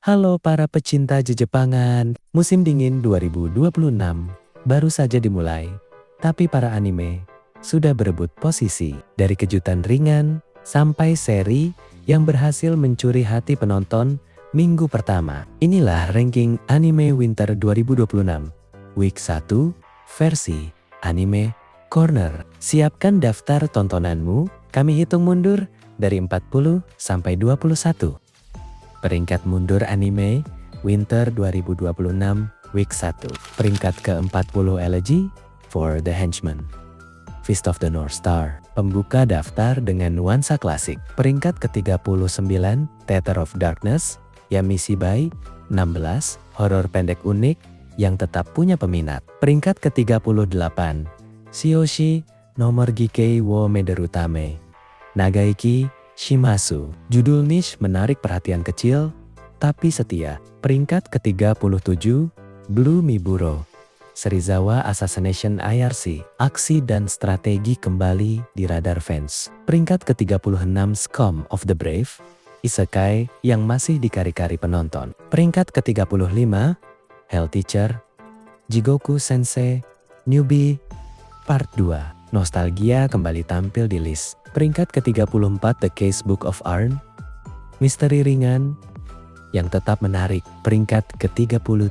Halo para pecinta Jejepangan, musim dingin 2026 baru saja dimulai. Tapi para anime sudah berebut posisi dari kejutan ringan sampai seri yang berhasil mencuri hati penonton minggu pertama. Inilah ranking anime winter 2026, week 1, versi Anime Corner. Siapkan daftar tontonanmu, kami hitung mundur dari 40 sampai 21. Peringkat mundur anime Winter 2026 Week 1. Peringkat ke-40 Elegy for the Henchman. Feast of the North Star. Pembuka daftar dengan nuansa klasik. Peringkat ke-39 Tether of Darkness. Yamishibai 16. Horor pendek unik yang tetap punya peminat. Peringkat ke-38 Shioshi Nomor Gikei wo Mederutame. Nagaiki Shimasu. Judul niche menarik perhatian kecil, tapi setia. Peringkat ke-37, Blue Miburo. Serizawa Assassination IRC. Aksi dan strategi kembali di radar fans. Peringkat ke-36, Scum of the Brave. Isekai yang masih dikari-kari penonton. Peringkat ke-35, Hell Teacher. Jigoku Sensei Newbie Part 2. Nostalgia kembali tampil di list. Peringkat ke-34 The Casebook of Arn. Misteri ringan yang tetap menarik. Peringkat ke-33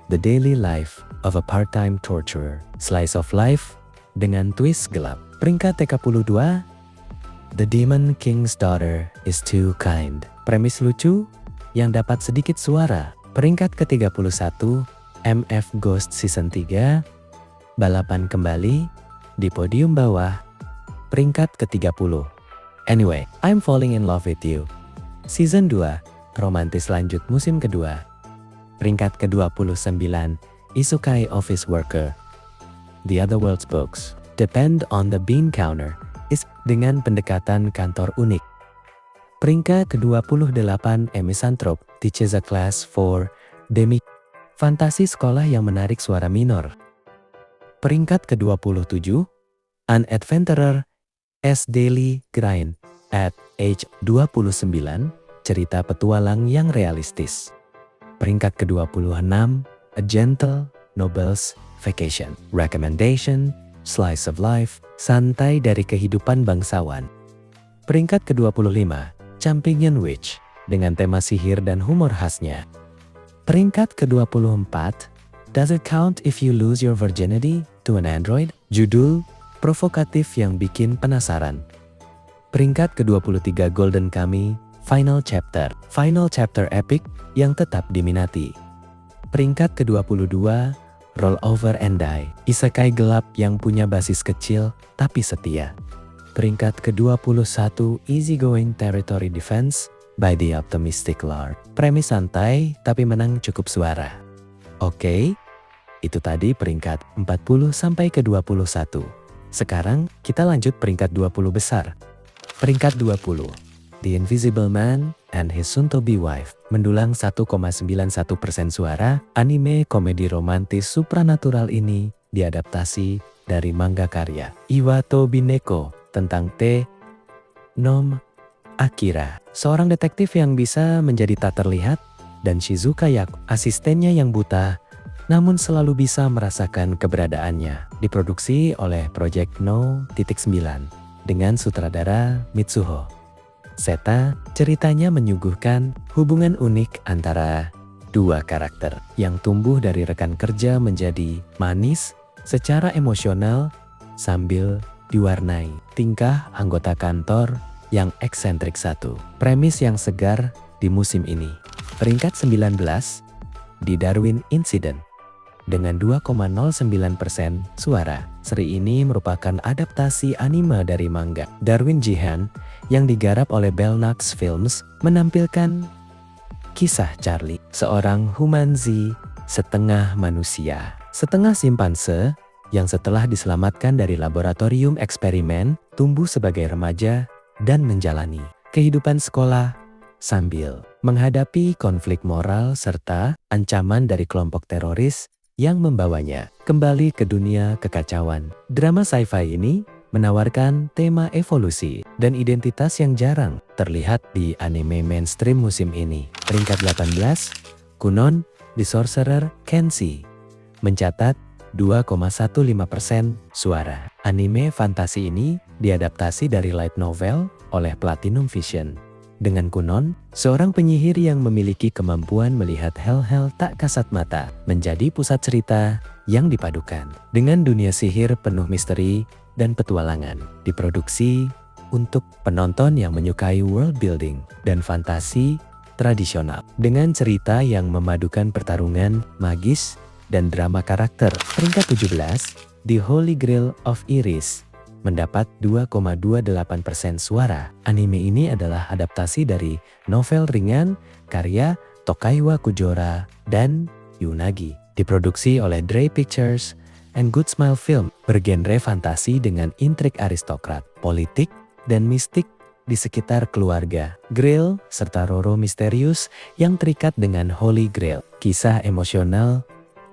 The Daily Life of a Part-Time Torturer. Slice of life dengan twist gelap. Peringkat ke-32 The Demon King's Daughter is Too Kind. Premis lucu yang dapat sedikit suara. Peringkat ke-31 MF Ghost Season 3. Balapan kembali di podium bawah. Peringkat ke-30. Anyway, I'm Falling in Love with You. Season 2, romantis lanjut musim kedua. Peringkat ke-29, Isekai Office Worker. The Other World's Books. Depend on the Bean Counter is dengan pendekatan kantor unik. Peringkat ke-28, Misanthrope. Teaches a Class for Demi. Fantasi sekolah yang menarik suara minor. Peringkat ke-27, An Adventurer S Daily Grind at Age 29, cerita petualang yang realistis. Peringkat ke-26, A Gentle Noble's Vacation. Recommendation, Slice of Life, santai dari kehidupan bangsawan. Peringkat ke-25, Champion Witch, dengan tema sihir dan humor khasnya. Peringkat ke-24, Does it count if you lose your virginity to an android? Judul provokatif yang bikin penasaran. Peringkat ke-23 Golden Kamuy Final Chapter. Final Chapter epic yang tetap diminati. Peringkat ke-22 Roll Over and Die. Isekai gelap yang punya basis kecil tapi setia. Peringkat ke-21 Easygoing Territory Defense by the Optimistic Lord. Premis santai tapi menang cukup suara. Oke, itu tadi peringkat 40 sampai ke-21. Sekarang kita lanjut peringkat 20 besar. Peringkat 20, The Invisible Man and His Soon-to-be Wife. Mendulang 1,91% suara, anime komedi romantis supranatural ini diadaptasi dari manga karya Iwato Bineko tentang Nom Akira. Seorang detektif yang bisa menjadi tak terlihat, dan Shizuka Yaku, asistennya yang buta, namun selalu bisa merasakan keberadaannya. Diproduksi oleh Project No.9 dengan sutradara Mitsuho Seta. Ceritanya menyuguhkan hubungan unik antara dua karakter yang tumbuh dari rekan kerja menjadi manis secara emosional sambil diwarnai tingkah anggota kantor yang eksentrik satu. Premis yang segar di musim ini. Peringkat 19 di Darwin Incident dengan 2,09% suara. Seri ini merupakan adaptasi anime dari manga. Darwin Jihan yang digarap oleh Bellnax Films menampilkan kisah Charlie, seorang humanzi setengah manusia, setengah simpanse yang setelah diselamatkan dari laboratorium eksperimen, tumbuh sebagai remaja dan menjalani kehidupan sekolah sambil menghadapi konflik moral serta ancaman dari kelompok teroris yang membawanya kembali ke dunia kekacauan. Drama sci-fi ini menawarkan tema evolusi dan identitas yang jarang terlihat di anime mainstream musim ini. Peringkat 18, Kunon The Sorcerer Kenshi mencatat 2,15% suara. Anime fantasi ini diadaptasi dari light novel oleh Platinum Vision. Dengan Kunon, seorang penyihir yang memiliki kemampuan melihat hal-hal tak kasat mata menjadi pusat cerita yang dipadukan dengan dunia sihir penuh misteri dan petualangan. Diproduksi untuk penonton yang menyukai world building dan fantasi tradisional dengan cerita yang memadukan pertarungan magis dan drama karakter. Peringkat 17, The Holy Grail of Iris mendapat 2,28% suara. Anime ini adalah adaptasi dari novel ringan karya Tokaiwa Kujora dan Yunagi. Diproduksi oleh Dray Pictures and Good Smile Film, bergenre fantasi dengan intrik aristokrat, politik, dan mistik di sekitar keluarga Grail serta Roro misterius yang terikat dengan Holy Grail. Kisah emosional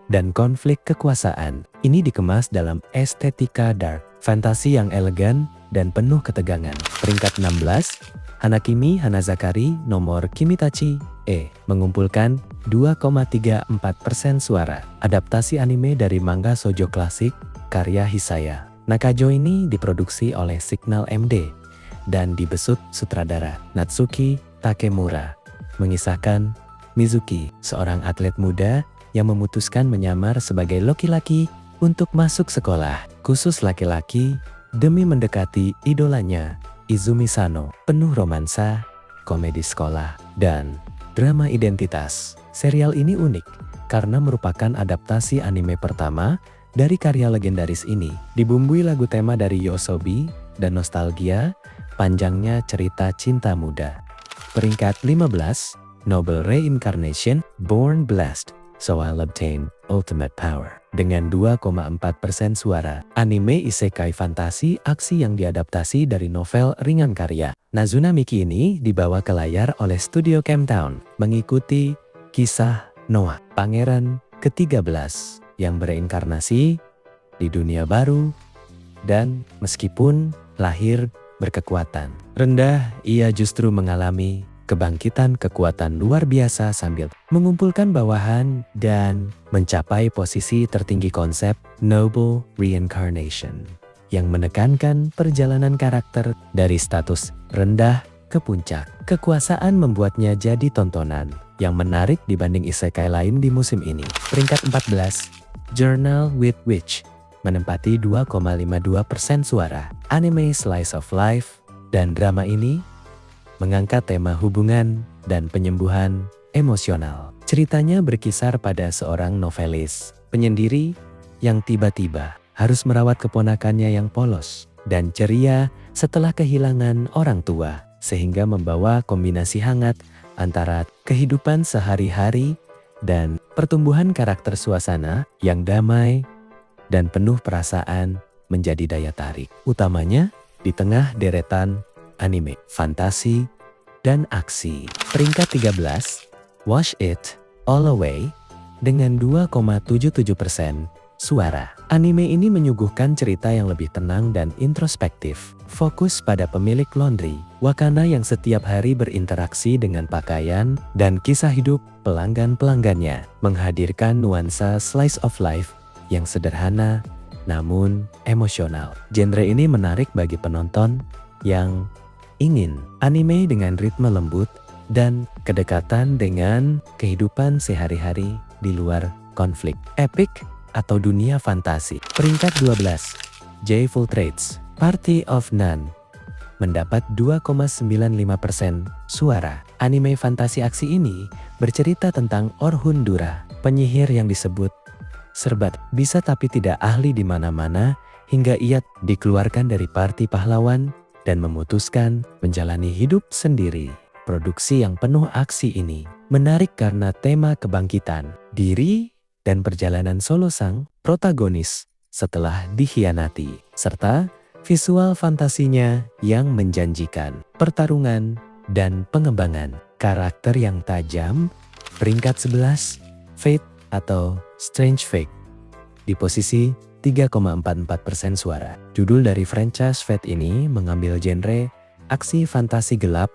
dan konflik kekuasaan ini dikemas dalam estetika dark, fantasi yang elegan dan penuh ketegangan. Peringkat 16, Hanakimi Hanazakari Nomor Kimitachi mengumpulkan 2,34% suara. Adaptasi anime dari manga shoujo klasik karya Hisaya Nakajo ini diproduksi oleh Signal MD dan dibesut sutradara Natsuki Takemura, mengisahkan Mizuki, seorang atlet muda yang memutuskan menyamar sebagai laki-laki untuk masuk sekolah khusus laki-laki demi mendekati idolanya Izumi Sano. Penuh romansa, komedi sekolah, dan drama identitas. Serial ini unik karena merupakan adaptasi anime pertama dari karya legendaris ini. Dibumbui lagu tema dari Yoasobi dan nostalgia, panjangnya cerita cinta muda. Peringkat 15, Noble Reincarnation Born Blessed, So I'll Obtain Ultimate Power. Dengan 2,4% suara, anime isekai fantasi aksi yang diadaptasi dari novel ringan karya Nazuna Miki ini dibawa ke layar oleh studio Camtown, mengikuti kisah Noah, pangeran ke-13 yang bereinkarnasi di dunia baru dan meskipun lahir berkekuatan rendah, ia justru mengalami kebangkitan kekuatan luar biasa sambil mengumpulkan bawahan dan mencapai posisi tertinggi. Konsep Noble Reincarnation yang menekankan perjalanan karakter dari status rendah ke puncak. Kekuasaan membuatnya jadi tontonan yang menarik dibanding isekai lain di musim ini. Peringkat 14, Journal with Witch menempati 2,52% suara. Anime slice of life dan drama ini mengangkat tema hubungan dan penyembuhan emosional. Ceritanya berkisar pada seorang novelis, penyendiri yang tiba-tiba harus merawat keponakannya yang polos dan ceria setelah kehilangan orang tua, sehingga membawa kombinasi hangat antara kehidupan sehari-hari dan pertumbuhan karakter. Suasana yang damai dan penuh perasaan menjadi daya tarik utamanya di tengah deretan anime, fantasi, dan aksi. Peringkat 13, Wash It All Away dengan 2,77% suara. Anime ini menyuguhkan cerita yang lebih tenang dan introspektif, fokus pada pemilik laundry Wakana yang setiap hari berinteraksi dengan pakaian dan kisah hidup pelanggan-pelanggannya, menghadirkan nuansa slice of life yang sederhana namun emosional. Genre ini menarik bagi penonton yang ingin anime dengan ritme lembut dan kedekatan dengan kehidupan sehari-hari di luar konflik. Epic atau dunia fantasi. Peringkat 12, Joyful Trades Party of None mendapat 2,95% suara. Anime fantasi aksi ini bercerita tentang Orhun Dura, penyihir yang disebut serbat bisa tapi tidak ahli di mana-mana hingga ia dikeluarkan dari parti pahlawan dan memutuskan menjalani hidup sendiri. Produksi yang penuh aksi ini menarik karena tema kebangkitan diri dan perjalanan solo sang protagonis setelah dikhianati, serta visual fantasinya yang menjanjikan pertarungan dan pengembangan karakter yang tajam. Peringkat 11, Fate atau Strange Fate di posisi 3,44% suara. Judul dari franchise Fate ini mengambil genre aksi fantasi gelap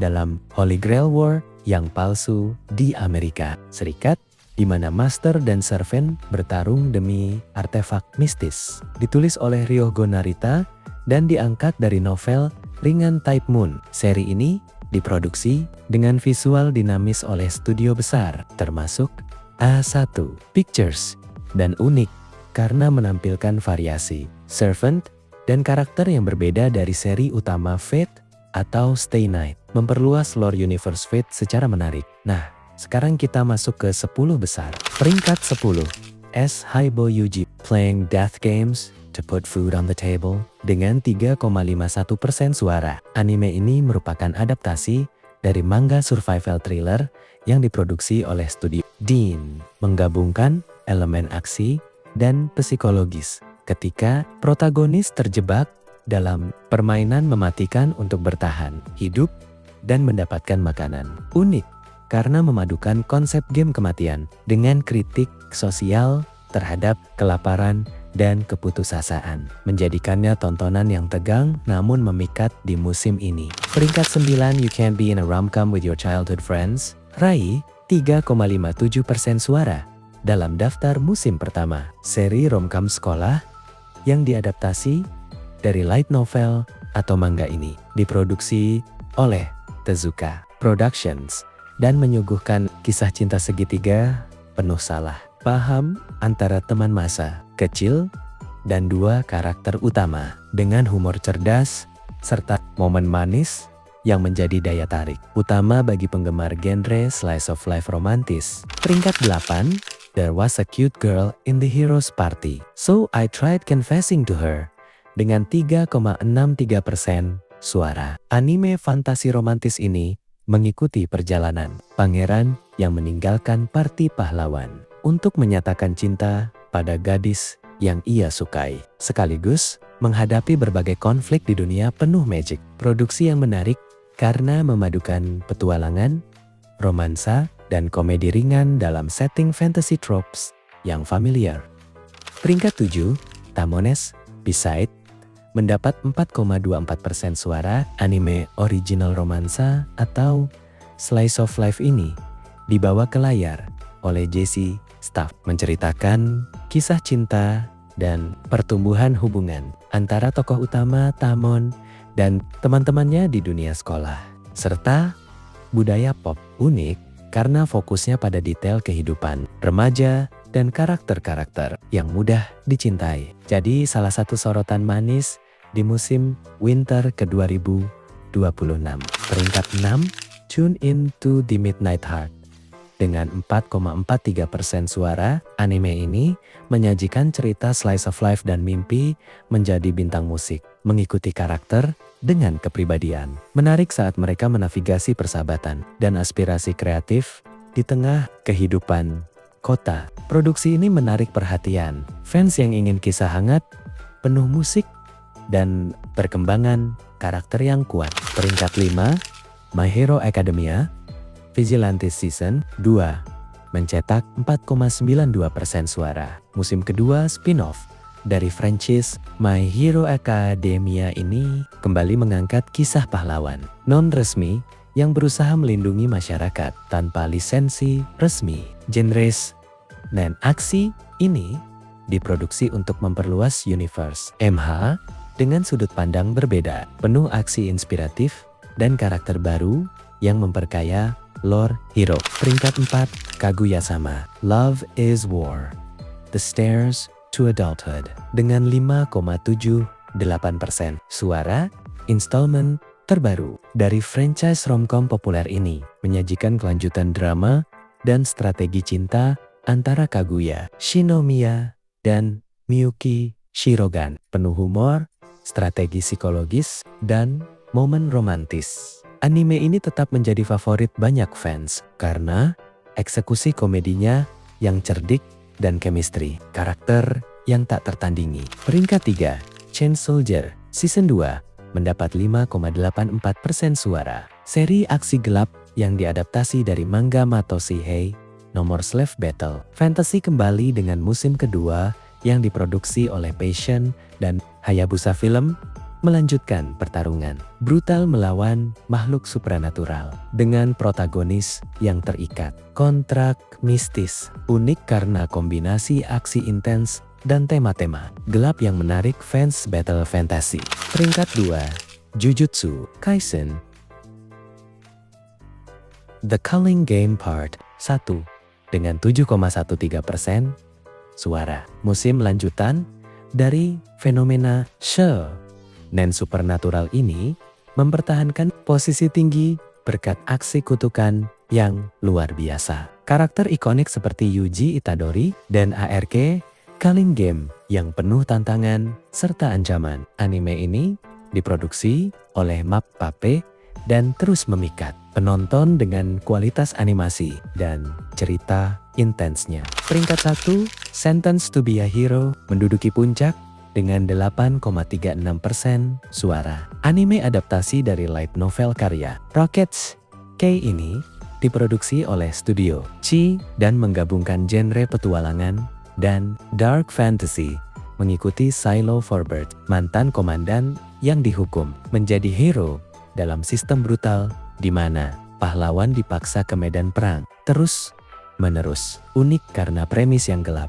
dalam Holy Grail War yang palsu di Amerika Serikat, di mana Master dan Servant bertarung demi artefak mistis. Ditulis oleh Ryogo Narita dan diangkat dari novel ringan Type Moon. Seri ini diproduksi dengan visual dinamis oleh studio besar, termasuk A1 Pictures, dan unik karena menampilkan variasi, servant, dan karakter yang berbeda dari seri utama Fate atau Stay Night, memperluas lore universe Fate secara menarik. Nah, sekarang kita masuk ke 10 besar. Peringkat 10, S. Haibo Yuji, Playing Death Games to Put Food on the Table, dengan 3,51% suara. Anime ini merupakan adaptasi dari manga survival thriller yang diproduksi oleh studio Dean, menggabungkan elemen aksi dan psikologis ketika protagonis terjebak dalam permainan mematikan untuk bertahan hidup dan mendapatkan makanan. Unik karena memadukan konsep game kematian dengan kritik sosial terhadap kelaparan dan keputusasaan, menjadikannya tontonan yang tegang namun memikat di musim ini. Peringkat 9, You Can't Be in a Rom-Com with Your Childhood Friends, raih 3,57% suara dalam daftar musim pertama. Seri romcom sekolah yang diadaptasi dari light novel atau manga ini diproduksi oleh Tezuka Productions dan menyuguhkan kisah cinta segitiga penuh salah paham antara teman masa kecil dan dua karakter utama dengan humor cerdas serta momen manis yang menjadi daya tarik utama bagi penggemar genre slice of life romantis. Peringkat 8, There Was a Cute Girl in the Hero's Party, So I Tried Confessing to Her, dengan 3,63% suara. Anime fantasi romantis ini mengikuti perjalanan pangeran yang meninggalkan parti pahlawan untuk menyatakan cinta pada gadis yang ia sukai, sekaligus menghadapi berbagai konflik di dunia penuh magic. Produksi yang menarik karena memadukan petualangan, romansa, dan komedi ringan dalam setting fantasy tropes yang familiar. Peringkat 7, Tamones Beside, mendapat 4,24% suara. Anime original romansa atau slice of life ini dibawa ke layar oleh Jesse Staff, menceritakan kisah cinta dan pertumbuhan hubungan antara tokoh utama Tamon dan teman-temannya di dunia sekolah, serta budaya pop unik karena fokusnya pada detail kehidupan remaja dan karakter-karakter yang mudah dicintai. Jadi salah satu sorotan manis di musim winter ke 2026. Peringkat 6, Tune In to the Midnight Heart. Dengan 4,43% suara, anime ini menyajikan cerita slice of life dan mimpi menjadi bintang musik, mengikuti karakter dengan kepribadian. Menarik saat mereka menavigasi persahabatan dan aspirasi kreatif di tengah kehidupan kota. Produksi ini menarik perhatian fans yang ingin kisah hangat, penuh musik, dan perkembangan karakter yang kuat. Peringkat 5, My Hero Academia Vigilante Season 2 mencetak 4,92% suara. Musim kedua spin-off dari franchise My Hero Academia ini kembali mengangkat kisah pahlawan non-resmi yang berusaha melindungi masyarakat tanpa lisensi resmi. Genres dan aksi ini diproduksi untuk memperluas universe MH dengan sudut pandang berbeda, penuh aksi inspiratif dan karakter baru yang memperkaya lore hero. Peringkat 4, Kaguya-sama Love is War, The Stairs to Adulthood, dengan 5,78% suara. Installment terbaru dari franchise romcom populer ini menyajikan kelanjutan drama dan strategi cinta antara Kaguya Shinomiya dan Miyuki Shirogan, penuh humor, strategi psikologis, dan momen romantis. Anime ini tetap menjadi favorit banyak fans karena eksekusi komedinya yang cerdik dan chemistry karakter yang tak tertandingi. Peringkat 3, Chain Soldier Season 2 mendapat 5,84% suara. Seri aksi gelap yang diadaptasi dari manga Matoshi Hei Nomor Slave Battle Fantasy kembali dengan musim kedua yang diproduksi oleh Passion dan Hayabusa Film melanjutkan pertarungan brutal melawan makhluk supranatural dengan protagonis yang terikat. Kontrak mistis, unik karena kombinasi aksi intens dan tema-tema gelap yang menarik fans battle fantasy. Peringkat 2, Jujutsu Kaisen. The Culling Game Part 1 dengan 7,13% suara. Musim lanjutan dari fenomena shonen supernatural ini mempertahankan posisi tinggi berkat aksi kutukan yang luar biasa. Karakter ikonik seperti Yuji Itadori dan ARK Culling Game yang penuh tantangan serta ancaman. Anime ini diproduksi oleh MAPPA dan terus memikat penonton dengan kualitas animasi dan cerita intensnya. Peringkat 1, Sentence to be a Hero menduduki puncak dengan 8,36% suara. Anime adaptasi dari light novel karya Rockets K ini diproduksi oleh studio Chi dan menggabungkan genre petualangan dan dark fantasy, mengikuti Silo Forbert, mantan komandan yang dihukum menjadi hero dalam sistem brutal di mana pahlawan dipaksa ke medan perang terus menerus. Unik karena premis yang gelap,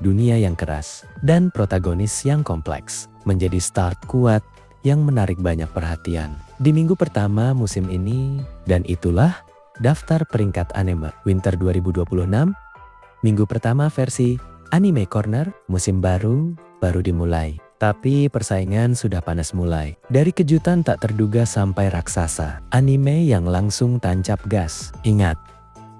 dunia yang keras, dan protagonis yang kompleks, menjadi start kuat yang menarik banyak perhatian di minggu pertama musim ini. Dan itulah daftar peringkat anime Winter 2026 minggu pertama versi Anime Corner. Musim baru dimulai, tapi persaingan sudah panas mulai. Dari kejutan tak terduga sampai raksasa, anime yang langsung tancap gas. Ingat,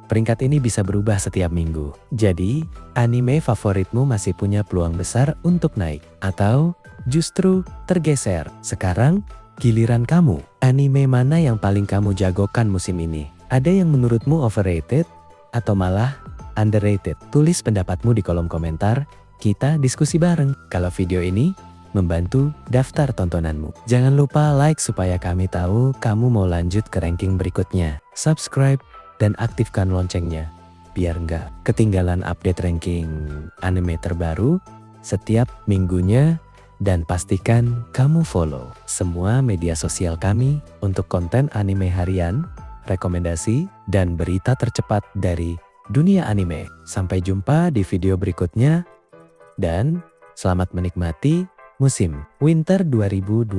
peringkat ini bisa berubah setiap minggu. Jadi, anime favoritmu masih punya peluang besar untuk naik atau justru tergeser. Sekarang giliran kamu. Anime mana yang paling kamu jagokan musim ini? Ada yang menurutmu overrated atau malah underrated? Tulis pendapatmu di kolom komentar, kita diskusi bareng. Kalau video ini membantu daftar tontonanmu, jangan lupa like supaya kami tahu kamu mau lanjut ke ranking berikutnya. Subscribe dan aktifkan loncengnya, biar nggak ketinggalan update ranking anime terbaru setiap minggunya. Dan pastikan kamu follow semua media sosial kami untuk konten anime harian, rekomendasi, dan berita tercepat dari dunia anime. Sampai jumpa di video berikutnya, dan selamat menikmati musim Winter 2026.